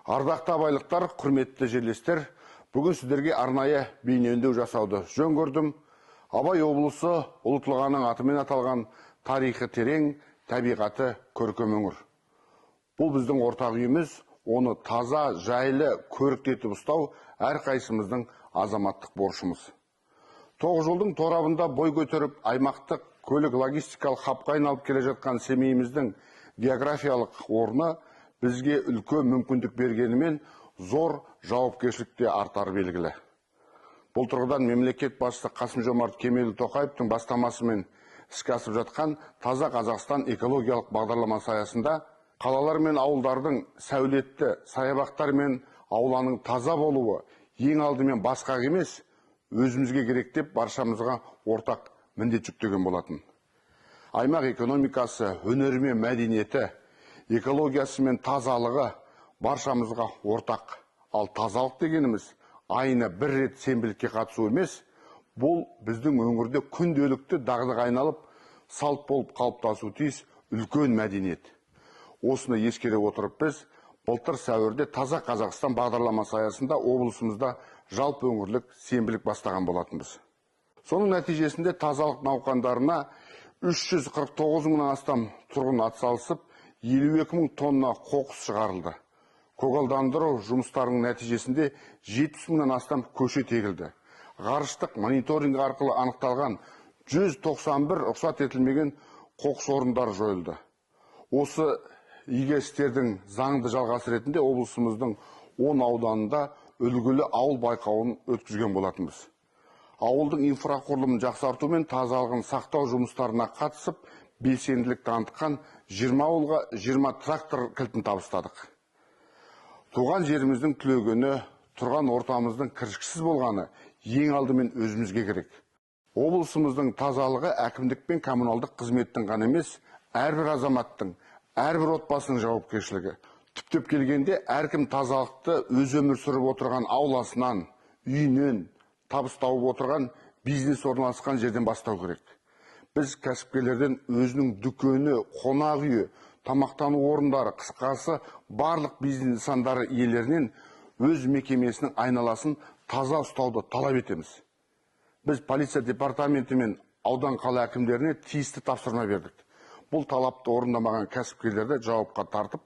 Ардақты абайлықтар, құрметті жерлестер, бүгін сіздерге арнайы бейнеүндеу жасауды жөн көрдім. Абай облысы ұлы тұлғаның атымен аталған тарихы терең, табиғаты көркем өңір. Бұл біздің ортақ үйіміз, оны таза, жайлы, көрікті етіп ұстау әрқайсымыздың азаматтық борышымыз. 9 жылдың торабында бой көтеріп, аймақтық көлік логистикалық хабқа айналып келе жатқан Семейіміздің географиялық орны бізге үлкен мүмкіндік бергенімен зор жауапкершілікте артар белгілі. Бұл тұрғыдан мемлекет басшысы Қасым-Жомарт Кемелұлы Тоқаевтың бастамасымен іске асып жатқан Таза Қазақстан экологиялық бағдарламасы аясында қалалар мен ауылдардың сәулетті саябақтар мен ауланың таза болуы ең алдымен басқа емес, өзімізге керек деп баршамызға ортақ міндет жүктеген болатын. Аймақ экономикасы, өнері мен мәдениеті, экологиясы мен тазалығы баршамызға ортақ. Ал тазалық дегеніміз айына бір рет сенбілікке қатысу емес, бұл біздің өңірде күнделікті дағдыға айналып, салт болып қалыптасу тиіс үлкен мәдениет. Осыны ескере отырып біз былтыр сәуірде Таза Қазақстан бағдарламасы аясында облысымызда жалпы өңірлік сенбілік бастаған болатынбыз. Соның нәтижесінде тазалық науқандарына 349 мыңнан астам тұрғын атсалысып, 52 мың тонна қоқыс шығарылды. Көгалдандыру жұмыстарының нәтижесінде 70 мыңнан астам көшет егілді. Ғарыштық мониторинг арқылы анықталған 191 рұқсат етілмеген қоқыс орындары жойылды. Осы игі істердің заңды жалғасы ретінде облысымыздың 10 ауданында үлгілі ауыл байқауын өткізген болатынбыз. Ауылдың инфрақұрылымын жақсарту мен тазалығын сақтау жұмыстарына қатысып, белсенділік танытқан 20 ауылға 20 трактор кілтін табыстадық. Туған жеріміздің түлегені, тұрған ортамыздың кіршіксіз болғаны ең алдымен өзімізге керек. Облысымыздың тазалығы әкімдік пен коммуналдық қызметтің ғана емес, әрбір азаматтың, әрбір отбасының жауапкершілігі. Түптеп келгенде, әркім тазалықты өз өмір сүріп отырған ауласынан, үйінен, табыс тауып отырған бизнес орналасқан жерден бастау керек. Біз кәсіпкерлерден өзінің дүкені, қонақ үйі, тамақтану орындары, қысқасы барлық бизнес нысандары иелерінен өз мекемесінің айналасын таза ұстауды талап етеміз. Біз полиция департаменті мен аудан қала әкімдеріне тиісті тапсырма бердік. Бұл талапты орындамаған кәсіпкерлерді жауапқа тартып,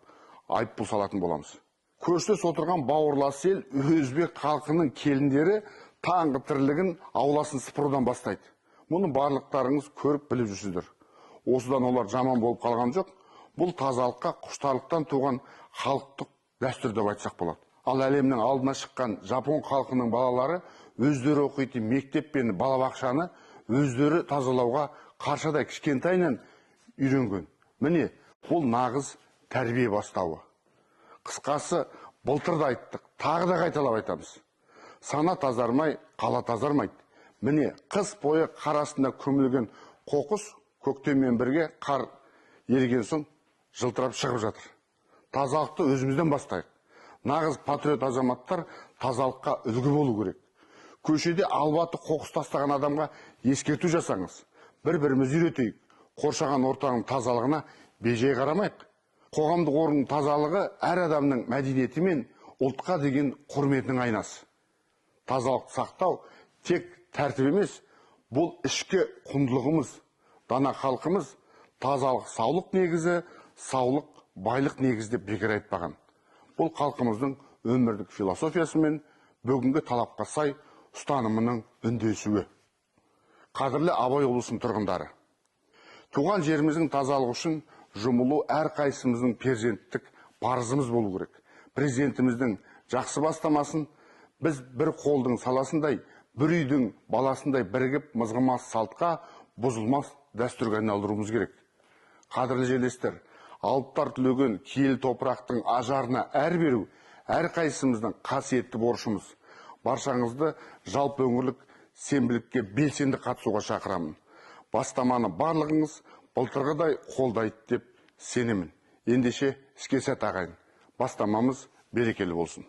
айыппұл салатын боламыз. Көршілес отырған бауырлас ел өзбек халқының келіндері таңғы тірлігін ауласын сыпырудан бастайды. Мұны барлықтарыңыз көріп біліп жүрсіздер. Осыдан олар жаман болып қалған жоқ. Бұл тазалыққа құштарлықтан туған халықтық дәстүр деп айтсақ болады. Ал әлемнің алдына шыққан Жапон халқының балалары өздері оқитын мектеп пен балабақшаны өздері тазалауға қаршадай кішкентайынан үйренген. Міне, бұл нағыз тәрбие бастауы. Қысқасы, былтыр да айттық, тағы да қайталап айтамыз. Сана тазармай, қала тазармайды. Міне, қыс бойы қар астында көмілген қоқыс көктеммен бірге қар еріген соң жылтырап шығып жатыр. Тазалықты өзімізден бастайық. Нағыз патриот азаматтар тазалыққа үлгі болу керек. Көшеде албаты қоқыс тастаған адамға ескерту жасаңыз. Бір-біріміз үйретейік. Қоршаған ортаның тазалығына бейжай қарамайық. Қоғамдық орынның тазалығы әр адамның мәдениеті мен ұлтқа деген құрметінің айнасы. Тазалықты сақтау тек тәртіп емес, бұл ішкі құндылығымыз. Дана халқымыз тазалық саулық негізі, саулық байлық негізі деп бекер айтпаған. Бұл халқымыздың өмірлік философиясы мен бүгінгі талапқа сай ұстанымының үндесуі. Қадірлі Абай облысының тұрғындары, туған жеріміздің тазалығы үшін жұмылу әрқайсымыздың перзенттік парызымыз болу керек. Президентіміздің жақсы бастамасын біз бір қолдың саласындай, бір үйдің баласындай бірігіп мызғымас салтқа, бұзылмас дәстүрге айналдыруымыз керек. Қадірлі жерлестер, алыптар түлеген киелі топырақтың ажарына әр беру әрқайсымыздың қасиетті борышымыз. Баршаңызды жалпы өңірлік сенбілікке белсенді қатысуға шақырамын. Бастаманы барлығыңыз былтырғыдай қолдайды деп сенемін. Ендеше іске сәт ағайын. Бастамамыз берекелі болсын.